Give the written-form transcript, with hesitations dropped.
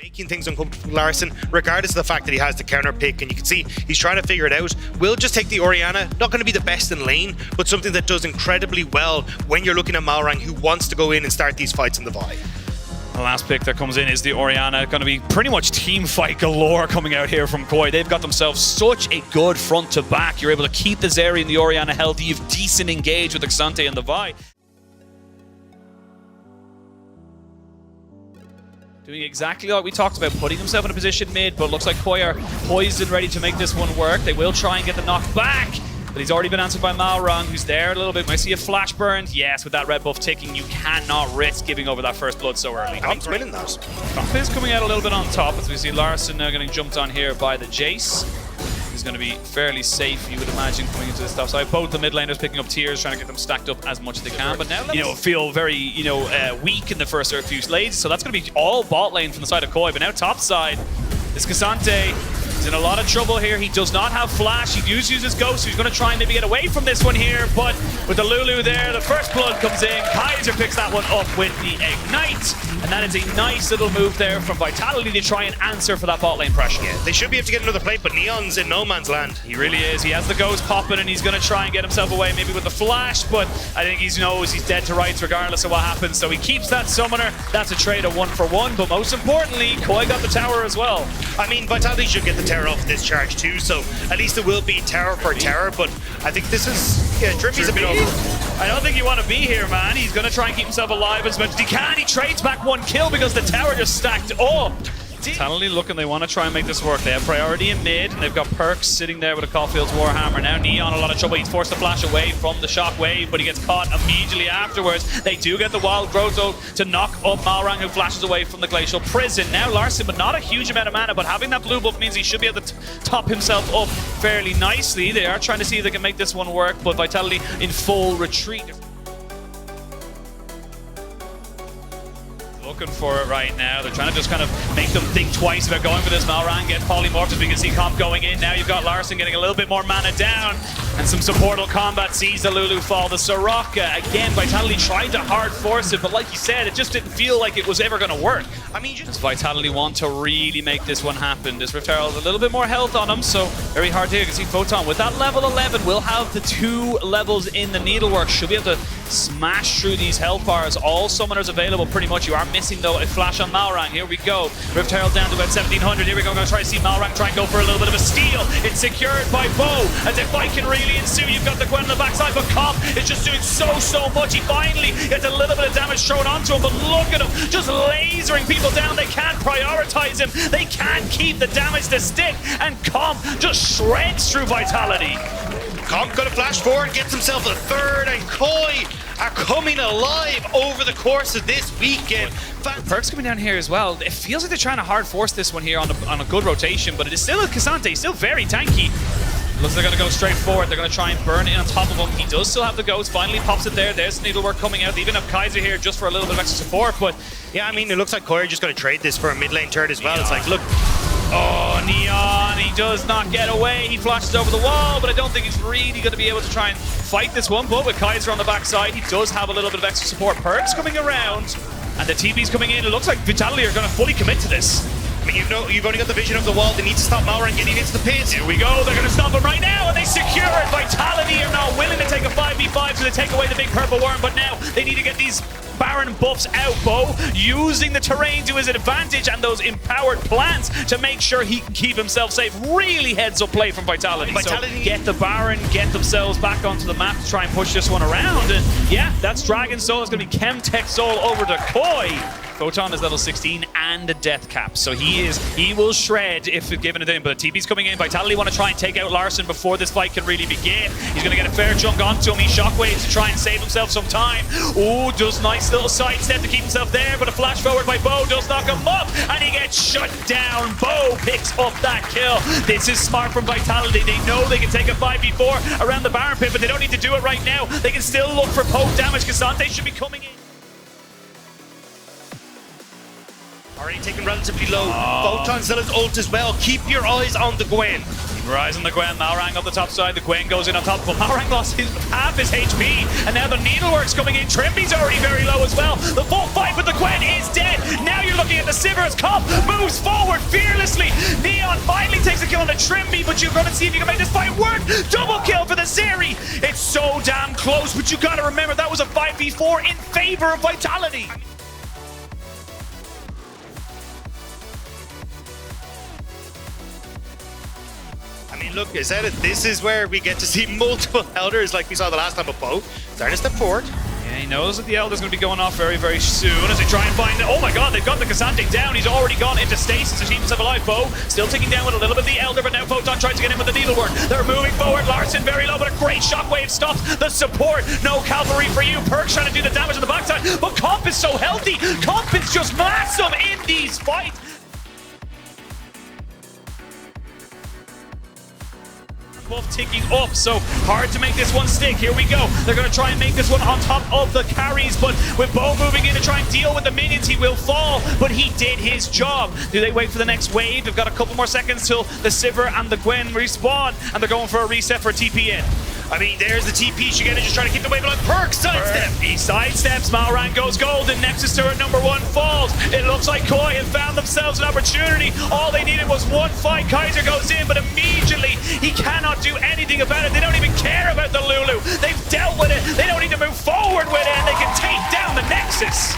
making things uncomfortable for Larson, regardless of the fact that he has the counter pick, and you can see he's trying to figure it out. Will just take the Orianna, not going to be the best in lane, but something that does incredibly well when you're looking at Malrang, who wants to go in and start these fights in the VI. The last pick that comes in is the Orianna. Going to be pretty much team fight galore coming out here from Koi. They've got themselves such a good front to back. You're able to keep the Zeri and the Orianna healthy. You've decent engage with the Xante and the VI. Doing exactly like we talked about, putting himself in a position mid, but looks like Koi are poised and ready to make this one work. They will try and get the knock back, but he's already been answered by Malrang, who's there a little bit. Might see a flash burn. Yes, with that red buff ticking, you cannot risk giving over that first blood so early. Comp's winning that. Comp is coming out a little bit on top, as we see Larson now getting jumped on here by the Jace. He's going to be fairly safe, you would imagine, coming into this top side. Both the mid laners picking up tiers, trying to get them stacked up as much as they can. But now, feel very, weak in the first few lanes. So that's going to be all bot lane from the side of Koi. But now top side, this Xante is in a lot of trouble here. He does not have flash. He does use his ghost, so he's going to try and maybe get away from this one here. But with the Lulu there, the first blood comes in. Kaiser picks that one up with the Ignite. And that is a nice little move there from Vitality to try and answer for that bot lane pressure. Yeah, they should be able to get another plate, but Neon's in no man's land. He really is. He has the ghost popping, and he's going to try and get himself away, maybe with the flash, but I think he knows he's dead to rights regardless of what happens. So he keeps that summoner. That's a trade of 1-for-1, but most importantly, Koi got the tower as well. I mean, Vitality should get the tower off this charge too, so at least it will be tower for tower, but I think this is, Drippy's a bit over. I don't think you want to be here, man. He's going to try and keep himself alive as much as he can. He trades back one kill because the tower just stacked up. Vitality looking, they want to try and make this work. They have priority in mid, and they've got Perks sitting there with a Caulfield's Warhammer. Now Neon a lot of trouble. He's forced to flash away from the shockwave, but he gets caught immediately afterwards. They do get the Wild Growth though to knock up Malrang, who flashes away from the Glacial Prison. Now Larson, but not a huge amount of mana, but having that blue buff means he should be able to top himself up fairly nicely. They are trying to see if they can make this one work, but Vitality in full retreat. Looking for it right now. They're trying to just kind of make them think twice about going for this. Malrang gets polymorphed, as we can see Comp going in. Now you've got Larson getting a little bit more mana down, and some supportal combat sees the Lulu fall. The Soraka, again, Vitality tried to hard force it, but like you said, it just didn't feel like it was ever going to work. I mean, just Vitality want to really make this one happen. This Rift Herald has a little bit more health on him, so very hard to hear. You can see Photon with that level 11 will have the 2 levels in the needlework. Should be able to smash through these health bars. All summoners available pretty much. You are missing though a flash on Malrang. Here we go. Rift Herald down to about 1700. Here we go. I'm going to try to see Malrang try and go for a little bit of a steal. It's secured by Bo. As if fight can really ensue. You've got the Gwen on the backside, but Comp is just doing so much. He finally gets a little bit of damage thrown onto him, but look at him just lasering people down. They can't prioritize him. They can't keep the damage to stick, and Comp just shreds through Vitality. Comp got a flash forward, gets himself a third, and Koi are coming alive over the course of this weekend. Perks coming down here as well. It feels like they're trying to hard force this one here on a good rotation, but it is still a Xante, still very tanky. Looks like they're going to go straight forward. They're going to try and burn in on top of him. He does still have the ghost. Finally pops it there. There's the needlework coming out. They even have Kaiser here just for a little bit of extra support, but yeah, I mean, it looks like Koi are just going to trade this for a mid lane turret as well. Neon. It's like, look. Oh, Neon, he does not get away. He flashes over the wall, but I don't think he's really going to be able to try and fight this one. But with Kaiser on the backside, he does have a little bit of extra support. Perks coming around, and the TP's coming in. It looks like Vitality are going to fully commit to this. I mean, you've only got the vision of the wall. They need to stop Malrang getting into the pit. Here we go. They're going to stop him right now, and they secure it. Vitality are now willing to take a 5v5, so they take away the big purple worm, but now they need to get these Baron buffs out. Bo using the terrain to his advantage and those empowered plants to make sure he can keep himself safe. Really heads up play from Vitality. So get the Baron, get themselves back onto the map to try and push this one around. And yeah, that's Dragon Soul. It's going to be Chemtech Soul over to Koi. Photon is level 16 and a death cap, so he will shred if given it in. But the TP's coming in. Vitality want to try and take out Larson before this fight can really begin. He's going to get a fair chunk onto him. He shockwaves to try and save himself some time. Oh, does nice little sidestep to keep himself there, but a flash forward by Bo does knock him up, and he gets shut down. Bo picks up that kill. This is smart from Vitality. They know they can take a 5v4 around the Baron pit, but they don't need to do it right now. They can still look for poke damage. Xante should be coming in. Already taken relatively low. Photon still has ult as well. Keep your eyes on the Gwen. Rise on the Gwen, Malrang up the top side, the Gwen goes in on top, but Malrang lost half his HP, and now the Needlework's coming in. Trimby's already very low as well. The full fight with the Gwen is dead. Now you're looking at the Sivir as Comp moves forward fearlessly. Neon finally takes a kill on the Trimby, but you're going to see if you can make this fight work. Double kill for the Zeri. It's so damn close, but you got to remember that was a 5v4 in favor of Vitality. I mean, look, I said it, this is where we get to see multiple Elders like we saw the last time with Bo. Starting to step forward. Yeah, he knows that the Elder's going to be going off very, very soon as they try and find it. Oh my god, they've got the Cassandra down. He's already gone into stasis to keep himself alive. Bo still ticking down with a little bit of the Elder, but now Photon tries to get in with the Needlework. They're moving forward. Larson very low, but a great shockwave stops the support. No cavalry for you. Perk's trying to do the damage on the backside, but Comp is so healthy. Comp is just massive in these fights. Buff ticking up, so hard to make this one stick. Here we go. They're going to try and make this one on top of the carries, but with Bo moving in to try and deal with the minions, he will fall, but he did his job. Do they wait for the next wave? They've got a couple more seconds till the Sivir and the Gwen respawn, and they're going for a reset for a TP in. I mean, there's the TP. Shigena just trying to keep the wave on. Perk sidestep. He sidesteps. Malrang goes golden. Nexus turret number 1 falls. It looks like Koi have found themselves an opportunity. All they needed was one fight. Kaiser goes in, but immediately he cannot do anything about it. They don't even care about the Lulu. They've dealt with it. They don't need to move forward with it, and they can take down the Nexus.